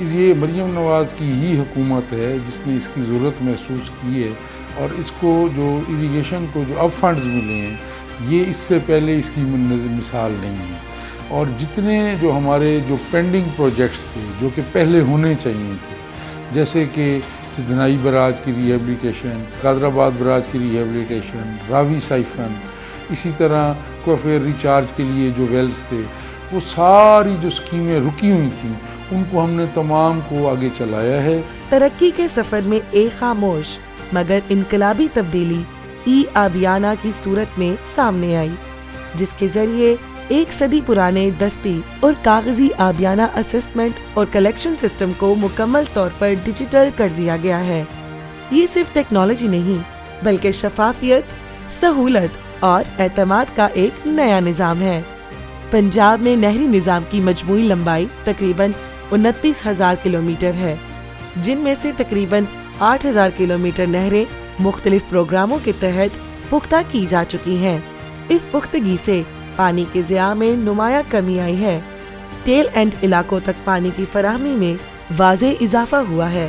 یہ مریم نواز کی ہی حکومت ہے جس نے اس کی ضرورت محسوس کی ہے، اور اس کو جو اریگیشن کو جو اب فنڈز ملے ہیں یہ اس سے پہلے اس کی مثال نہیں ہے۔ اور جتنے جو ہمارے جو پینڈنگ پروجیکٹس تھے جو کہ پہلے ہونے چاہیے تھے، جیسے کہ جدنائی براج کی ری ہیبلیٹیشن، قادر آباد براج کی ری ہیبلیٹیشن، راوی سائفن، اسی طرح کوفیر ریچارج کے لیے جو ویلز تھے، وہ ساری جو اسکیمیں رکی ہوئی تھیں ان کو ہم نے تمام کو آگے چلایا ہے۔ ترقی کے سفر میں ایک خاموش مگر انقلابی تبدیلی ای آبیانہ کی صورت میں سامنے آئی، جس کے ذریعے ایک صدی پرانے دستی اور کاغذی آبیانہ اسسمنٹ اور کلیکشن سسٹم کو مکمل طور پر ڈیجیٹل کر دیا گیا ہے۔ یہ صرف ٹیکنالوجی نہیں بلکہ شفافیت، سہولت اور اعتماد کا ایک نیا نظام ہے۔ پنجاب میں نہری نظام کی مجموعی لمبائی تقریباً 29,000 کلومیٹر ہے، جن میں سے تقریباً 8,000 کلومیٹر نہریں مختلف پروگراموں کے تحت پختہ کی جا چکی ہیں۔ اس پختگی سے پانی کے ضیاع میں نمایاں کمی آئی ہے۔ ٹیل اینڈ علاقوں تک پانی کی فراہمی میں واضح اضافہ ہوا ہے۔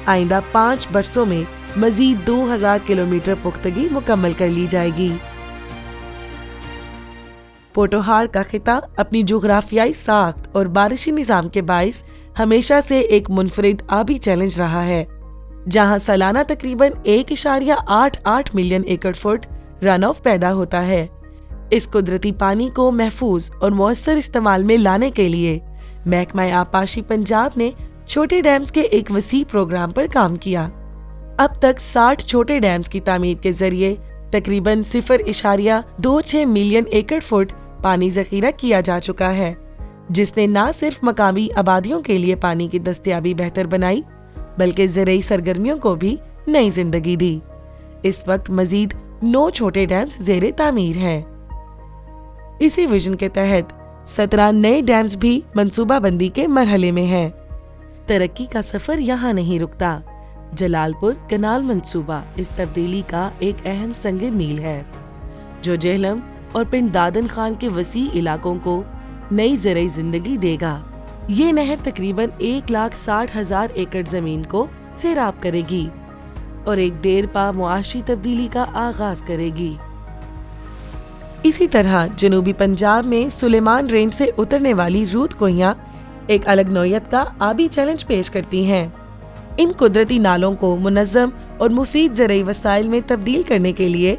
آئندہ 5 برسوں میں مزید 2,000 کلومیٹر پختگی مکمل کر لی جائے گی۔ پوٹوہار کا خطہ اپنی جغرافیائی ساخت اور بارشی نظام کے باعث ہمیشہ سے ایک منفرد آبی چیلنج رہا ہے، جہاں سالانہ تقریباً 1.88 million acre feet run off پیدا ہوتا ہے۔ اس قدرتی پانی کو محفوظ اور مؤثر استعمال میں لانے کے لیے محکمہ آبپاشی پنجاب نے چھوٹے ڈیمز کے ایک وسیع پروگرام پر کام کیا۔ اب تک 60 چھوٹے ڈیمز کی تعمیر کے ذریعے تقریباً 0.26 ملین ایکڑ فٹ پانی ذخیرہ کیا جا چکا ہے، جس نے نہ صرف مقامی آبادیوں کے لیے پانی کی دستیابی بہتر بنائی بلکہ زرعی سرگرمیوں کو بھی نئی زندگی دی۔ اس وقت مزید 9 چھوٹے ڈیمز زیر تعمیر ہیں۔ اسی ویژن کے تحت 17 نئے ڈیمز بھی منصوبہ بندی کے مرحلے میں ہیں۔ ترقی کا سفر یہاں نہیں رکتا۔ جلال پور کنال منصوبہ اس تبدیلی کا ایک اہم سنگ میل ہے، جو جہلم اور پنڈ دادن خان کے وسیع علاقوں کو نئی زرعی زندگی دے گا۔ یہ نہر تقریباً 1,60,000 ایکڑ زمین کو سیراب کرے گی اور ایک دیر پا معاشی تبدیلی کا آغاز کرے گی۔ اسی طرح جنوبی پنجاب میں سلیمان رینج سے اترنے والی رود کوہیاں ایک الگ نوعیت کا آبی چیلنج پیش کرتی ہیں۔ ان قدرتی نالوں کو منظم اور مفید زرعی وسائل میں تبدیل کرنے کے لیے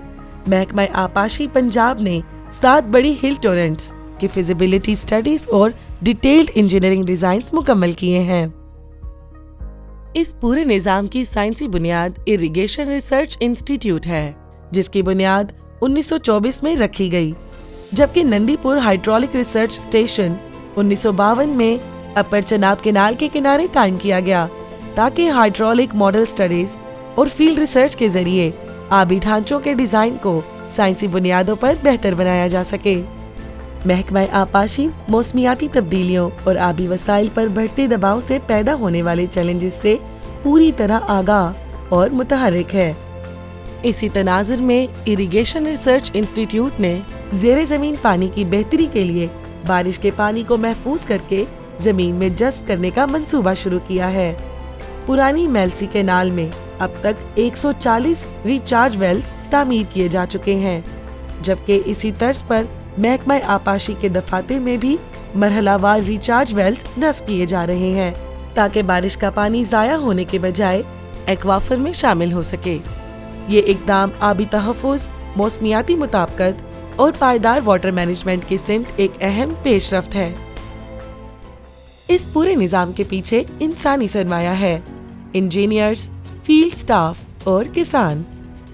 محکمہ آبپاشی پنجاب نے 7 بڑی ہل ٹورنٹس کی فیزیبلٹی سٹڈیز اور ڈیٹیلڈ انجینئرنگ ڈیزائنز مکمل کیے ہیں۔ اس پورے نظام کی سائنسی بنیاد اریگیشن ریسرچ انسٹی ٹیوٹ ہے، جس کی بنیاد 1924 میں رکھی گئی، جبکہ نندی پور ہائیڈرولک ریسرچ اسٹیشن 1952 میں اپر چناب کینال کے کنارے قائم کیا گیا، تاکہ ہائیڈرولک ماڈل سٹڈیز اور فیلڈ ریسرچ کے ذریعے آبی ڈھانچوں کے ڈیزائن کو سائنسی بنیادوں پر بہتر بنایا جا سکے۔ محکمہ آبپاشی موسمیاتی تبدیلیوں اور آبی وسائل پر بڑھتے دباؤ سے پیدا ہونے والے چیلنجز سے پوری طرح آگاہ اور متحرک ہے۔ اسی تناظر میں اریگیشن ریسرچ انسٹی ٹیوٹ نے زیر زمین پانی کی بہتری کے لیے بارش کے پانی کو محفوظ کر کے زمین میں جذب کرنے کا منصوبہ شروع کیا ہے۔ پرانی میلسی کینال میں اب تک 140 ریچارج ویلز تعمیر کیے جا چکے ہیں، جبکہ اسی طرز پر محکمہ آبپاشی کے دفاتر میں بھی مرحلہ وار ریچارج ویلز نصب کیے جا رہے ہیں، تاکہ بارش کا پانی ضائع ہونے کے بجائے ایکوافر میں شامل ہو سکے۔ یہ اقدام آبی تحفظ، موسمیاتی مطابقت اور پائیدار واٹر مینجمنٹ کی سمت ایک اہم پیش رفت ہے۔ اس پورے نظام کے پیچھے انسانی سرمایہ ہے، انجینئرز، فیلڈ سٹاف اور کسان،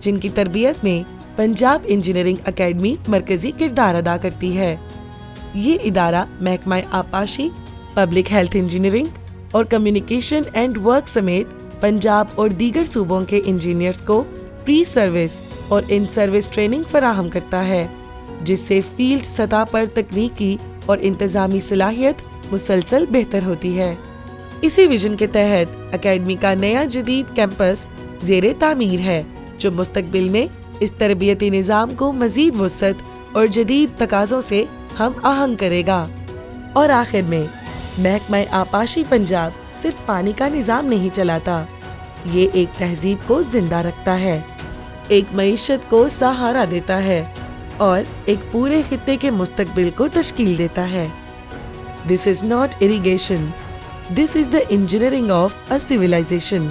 جن کی تربیت میں پنجاب انجینئرنگ اکیڈمی مرکزی کردار ادا کرتی ہے۔ یہ ادارہ محکمہ آبپاشی، پبلک ہیلتھ انجینئرنگ اور کمیونیکیشن اینڈ ورک سمیت پنجاب اور دیگر صوبوں کے انجینئرز کو پری سروس اور ان سروس ٹریننگ فراہم کرتا ہے، جس سے فیلڈ سطح پر تکنیکی اور انتظامی صلاحیت مسلسل بہتر ہوتی ہے۔ اسی ویژن کے تحت اکیڈمی کا نیا جدید کیمپس زیر تعمیر ہے، جو مستقبل میں اس تربیتی نظام کو مزید وسعت اور جدید تقاضوں سے ہم آہنگ کرے گا۔ اور آخر میں محکمہ آبپاشی پنجاب صرف پانی کا نظام نہیں چلاتا، یہ ایک تہذیب کو زندہ رکھتا ہے، ایک معیشت کو سہارا دیتا ہے اور ایک پورے خطے کے مستقبل کو تشکیل دیتا ہے۔ This is not irrigation. This is the engineering of a civilization.